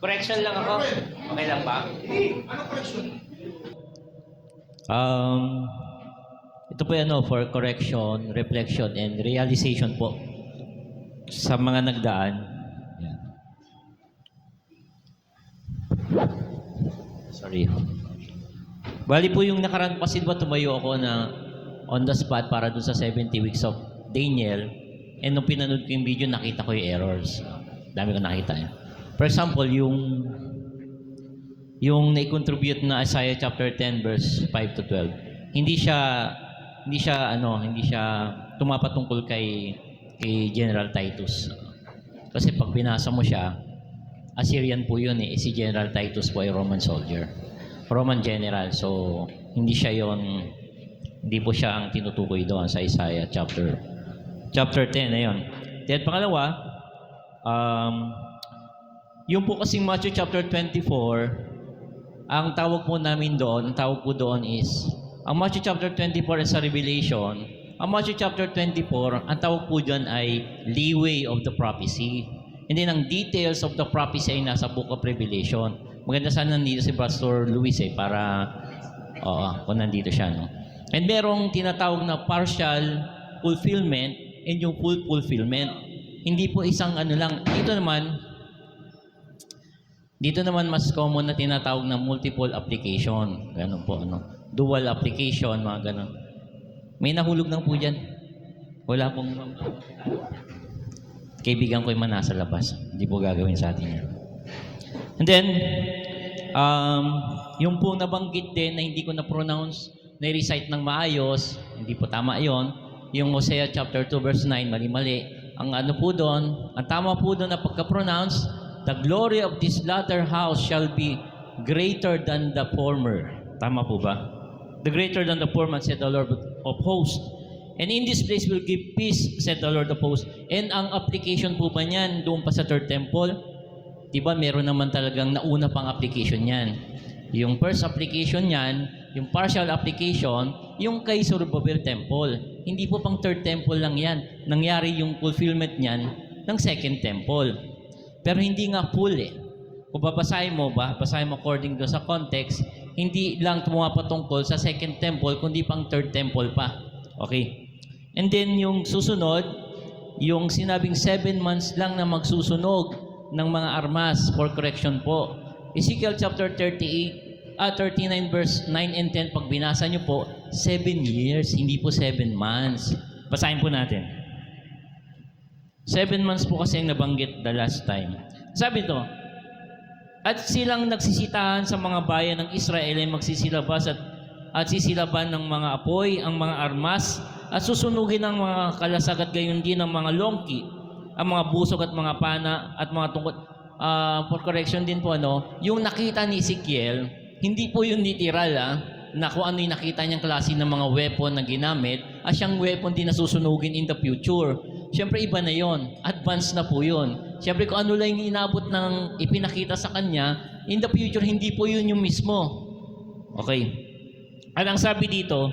Correction lang ako. Okay lang ba? Ano correction? Um, ito po ano, for correction, reflection, and realization po sa mga nagdaan. Yan. Sorry. Bali po yung nakaraan kasi ba tumayo ako na on the spot para dun sa 70 weeks of Daniel, and nung pinanood ko yung video, nakita ko yung errors. Dami ko nakita yan. For example, yung na-contribute na Isaiah chapter 10 verse 5 to 12. Hindi siya tumapatungkol kay General Titus. Kasi pag binasa mo siya, Assyrian po yun eh. Si General Titus po ay Roman soldier. Roman general. So, hindi po siya ang tinutukoy doon sa Isaiah chapter 10 na yun. Then pangalawa, yung po kasing Matthew chapter 24, ang tawag po doon is, ang Matthew chapter 24 is sa Revelation. Ang Matthew chapter 24, ang tawag po dyan ay leeway of the prophecy. And then ang details of the prophecy ay nasa book of Revelation. Maganda sana nandito si Pastor Luis para, kung nandito siya, no? And merong tinatawag na partial fulfillment and yung full fulfillment. Hindi po isang ano lang. Dito naman mas common na tinatawag na multiple application. Ganun po, ano. Dual application, mga ganun. May nahulog lang po dyan. Wala pong kaibigan ko yung nasa labas. Hindi po gagawin sa atin yan. And then, yung po nabanggit din na hindi ko na-pronounce, na-recite ng maayos, hindi po tama yon. Yung Hosea chapter 2 verse 9, mali-mali. Ang ano po doon, ang tama po doon na pagka-pronounce, the glory of this latter house shall be greater than the former. Tama po ba? The greater than the former, said the Lord of hosts. And in this place will give peace, said the Lord of hosts. And ang application po ba niyan doon pa sa third temple? Diba meron naman talagang nauna pang application niyan. Yung first application niyan, yung partial application, yung kay Zerubbabel temple. Hindi po pang third temple lang yan. Nangyari yung fulfillment niyan ng second temple. Pero hindi nga full eh. Kung babasahin mo according to sa context, hindi lang tumapatungkol sa second temple, kundi pang third temple pa. Okay. And then yung susunod, yung sinabing 7 months lang na magsusunog ng mga armas for correction po. Ezekiel chapter 39 verse 9 and 10, pag binasa nyo po, 7 years, hindi po 7 months. Basahin po natin. 7 months po kasi ang nabanggit the last time. Sabi to, at silang nagsisitahan sa mga bayan ng Israel ay magsisilabas at sisilaban ng mga apoy ang mga armas at susunugin ng mga kalasag at gayon din ng mga longki, ang mga busok at mga pana at mga tungkod. For correction din po, yung nakita ni Ezekiel, hindi po yung literal na kung ano yung nakita niyang klase ng mga weapon na ginamit at siyang weapon din na susunugin in the future. Siyempre iba na yon, advance na po yun. Siyempre kung ano lang yung inabot ng ipinakita sa kanya, in the future hindi po yun yung mismo. Okay. At ang sabi dito,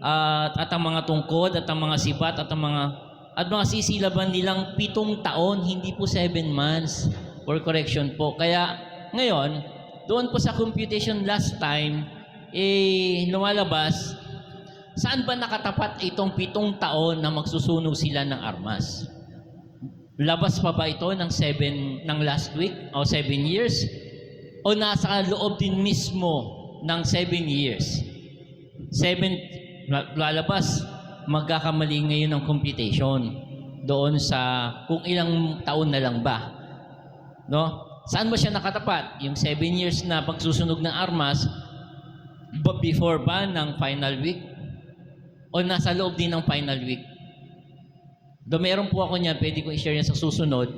at ang mga tungkod, at ang mga sibat, at mga sisilaban nilang 7 taon, hindi po 7 months. For correction po. Kaya ngayon, doon po sa computation last time, lumalabas, saan ba nakatapat itong 7 taon na magsusunog sila ng armas? Labas pa ba ito ng last week o 7 years? O nasa loob din mismo ng 7 years? Lalabas, magkakamali ngayon ng computation doon sa kung ilang taon na lang ba. No? Saan ba siya nakatapat? Yung 7 years na pagsusunog ng armas, before ba ng final week? O nasa loob din ng final week? Meron po ako niya, pwede ko i-share niya sa susunod,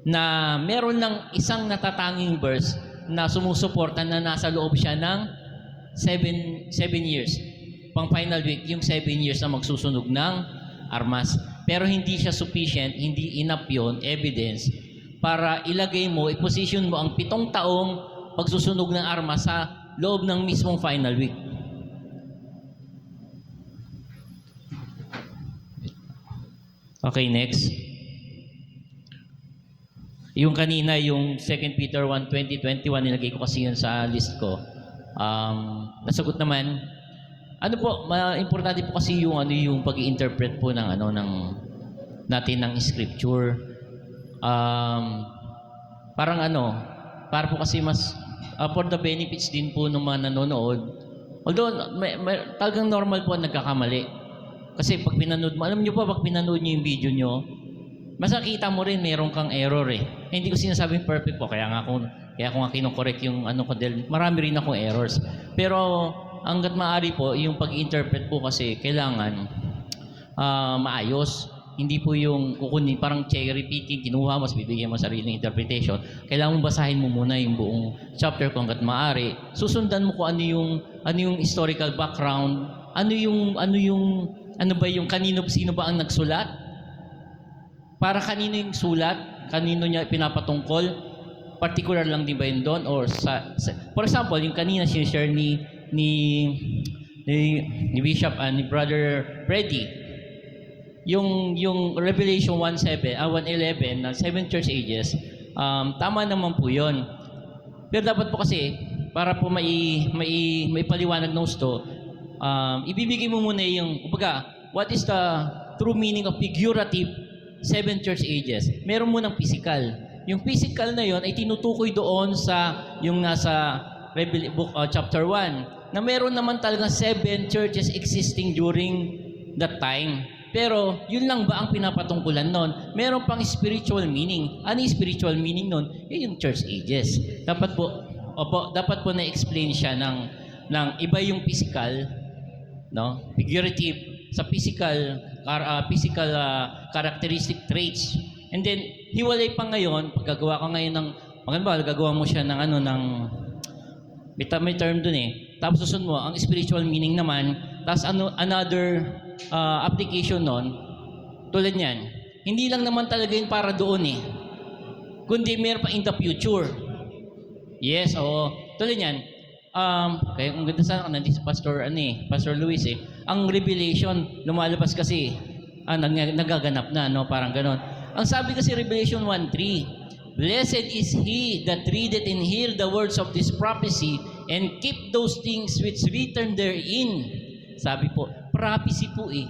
na meron lang isang natatanging verse na sumusuporta na nasa loob siya ng 7 years. Pang final week, yung 7 years na magsusunog ng armas. Pero hindi siya sufficient, hindi enough yun, evidence, para ilagay mo, i-position mo ang 7 taong pagsusunog ng armas sa loob ng mismong final week. Okay, next. Yung kanina, yung 2 Peter 1:20, 21, nilagay ko kasi yun sa list ko. Nasagot naman. Ano po, importante po kasi yung yung pag-i-interpret po ng natin ng scripture. Parang para po kasi mas for the benefits din po ng mga nanonood. Although talagang normal po nagkakamali. Kasi pag pinanood mo, alam niyo po pag pinanood niyo yung video niyo, masakita mo rin meron kang error eh. Hindi ko sinasabing perfect po, kaya ako nga kino-correct yung ko dahil marami rin akong errors. Pero hangga't maaari po, yung pag-interpret po kasi kailangan maayos. Hindi po yung kukunin, parang cherry picking, kinuha mo, bibigyan mo sariling interpretation. Kailangan mo basahin mo muna yung buong chapter kung hangga't maaari. Susundan mo kung ano yung historical background, ano ba yung sino ba ang nagsulat? Para kanino yung sulat? Kanino niya pinapatungkol? Particular lang din ba yun doon? Or for example, yung kanina sinishare ni Bishop ni Brother Freddy, yung Revelation 1:11 na 7 church ages, tama naman po yun. Pero dapat po kasi, para po may paliwanag ng gusto, ibibigay mo muna yung, what is the true meaning of figurative 7 church ages? Meron mo ng physical. Yung physical na yon ay tinutukoy doon sa yung nasa book chapter 1 na meron naman talaga 7 churches existing during that time. Pero yun lang ba ang pinapatungkulan nun? Meron pang spiritual meaning. Ano yung spiritual meaning nun? Yung church ages. Dapat po na-explain siya ng iba yung physical, no? Figurative sa physical characteristic traits. And then hiwalay pa ngayon, pagkagawa ka ngayon ng gagawa mo siya ng may term dun eh. Tapos susunod mo ang spiritual meaning naman, tapos another application nun, tulad niyan. Hindi lang naman talaga yung para doon eh. Kundi meron pa in the future. Yes, oo. Tulad niyan. Kaya kung ganda sana nandito si Pastor Luis eh. Ang revelation lumalabas kasi nagaganap na, no? Parang ganon. Ang sabi kasi Revelation 1:3, blessed is he that readeth and hear the words of this prophecy and keep those things which written therein. Sabi po, prophecy po eh.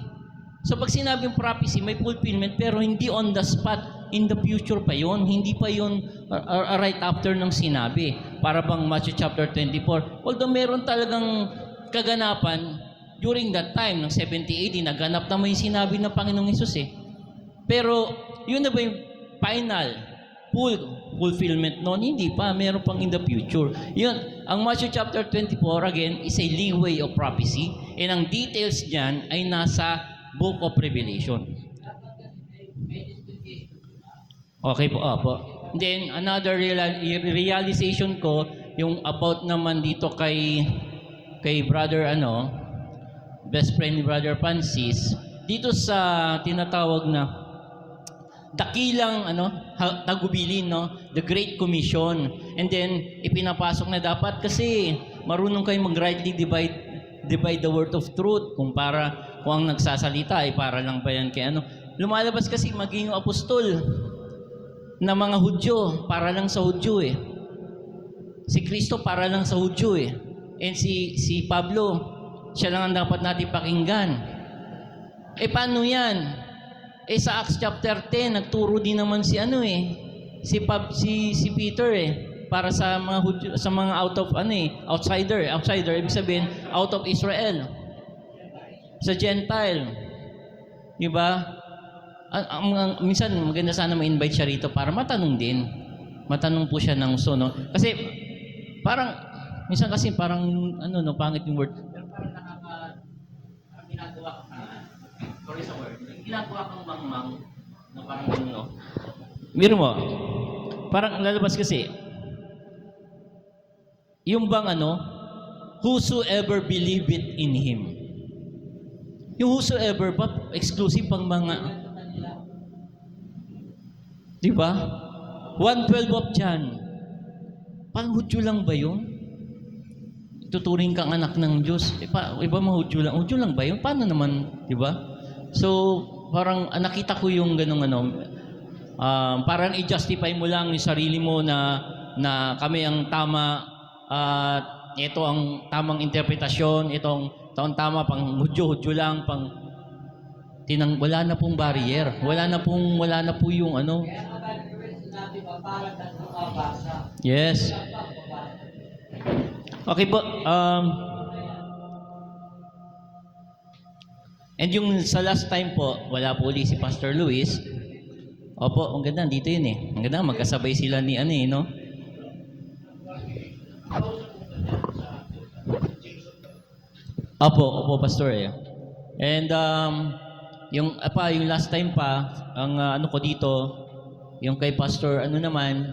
So pag sinabing prophecy, may fulfillment pero hindi on the spot. In the future pa yon, hindi pa yon right after ng sinabi. Para bang Matthew chapter 24. Although meron talagang kaganapan during that time, ng 70 AD, naganap naman yung sinabi ng Panginoong Hesus eh. Pero yun na ba yung final, full fulfillment noon? Hindi pa, meron pang in the future. Yun, ang Matthew chapter 24, again, is a leeway of prophecy. And ang details dyan ay nasa Book of Revelation. Okay po, Then, another realization ko, yung about naman dito kay brother, best friend ni Brother Francis, dito sa tinatawag na dakilang, tagubilin, no? The Great Commission. And then, ipinapasok na dapat kasi marunong kayo mag-rightly divide the word of truth. Kung ang nagsasalita ay para lang ba yan kay Lumalabas kasi maging apostol na mga Hudyo, para lang sa Hudyo eh. Si Kristo para lang sa Hudyo eh. And si Pablo, siya lang ang dapat natin pakinggan. Paano yan? Sa Acts chapter 10, nagturo din naman si Peter eh, para sa mga Hudyo, sa mga outsider, ibig sabihin out of Israel. Sa Gentile. Di ba? Minsan maganda sana ma-invite siya rito para matanong din. Matanong po siya ng no? Kasi parang minsan kasi parang pangit yung word. Pero parang ginagawa ka sorry sa word. Ginagawa kang mangmang na parang Miro mo. Parang lalabas kasi yung bang whosoever believeth in him. Yung whosoever ba exclusive pang mga di ba? 1:12 of John. Pang-Hudyo lang ba yun? Tuturing kang anak ng Diyos. Iba mahudyo lang. Hudyo lang ba yun? Paano naman? Di ba? So, parang nakita ko yung ganong parang i-justify mo lang yung sarili mo na kami ang tama at ito ang tamang interpretasyon, itong tama pang hudyo-hudyo lang, wala na pong barrier. Wala na po yung ano. Yes. Okay po. And yung sa last time po, wala po ulit si Pastor Luis. Opo, ang ganda, dito yun eh. Ang ganda, magkasabay sila ni ano eh, no? Opo, Pastor eh. And yung last time pa, ang ano ko dito, yung kay Pastor, ano naman,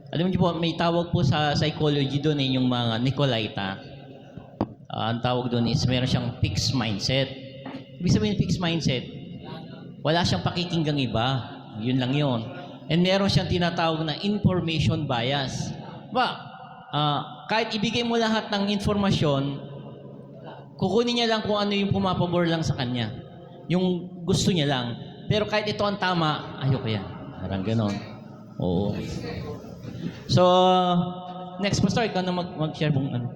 alam niyo po, may tawag po sa psychology doon eh, yung mga Nicolaita. Ang tawag doon is, meron siyang fixed mindset. Ibig sabihin fixed mindset, wala siyang pakikinggang iba. Yun lang yun. And meron siyang tinatawag na information bias. Kahit ibigay mo lahat ng informasyon, kukunin niya lang kung ano yung pumapabor lang sa kanya. Yung gusto niya lang. Pero kahit ito ang tama, ayoko yan. Parang ganon. Oo. So, next pastor, ikaw na mag-share mong ano.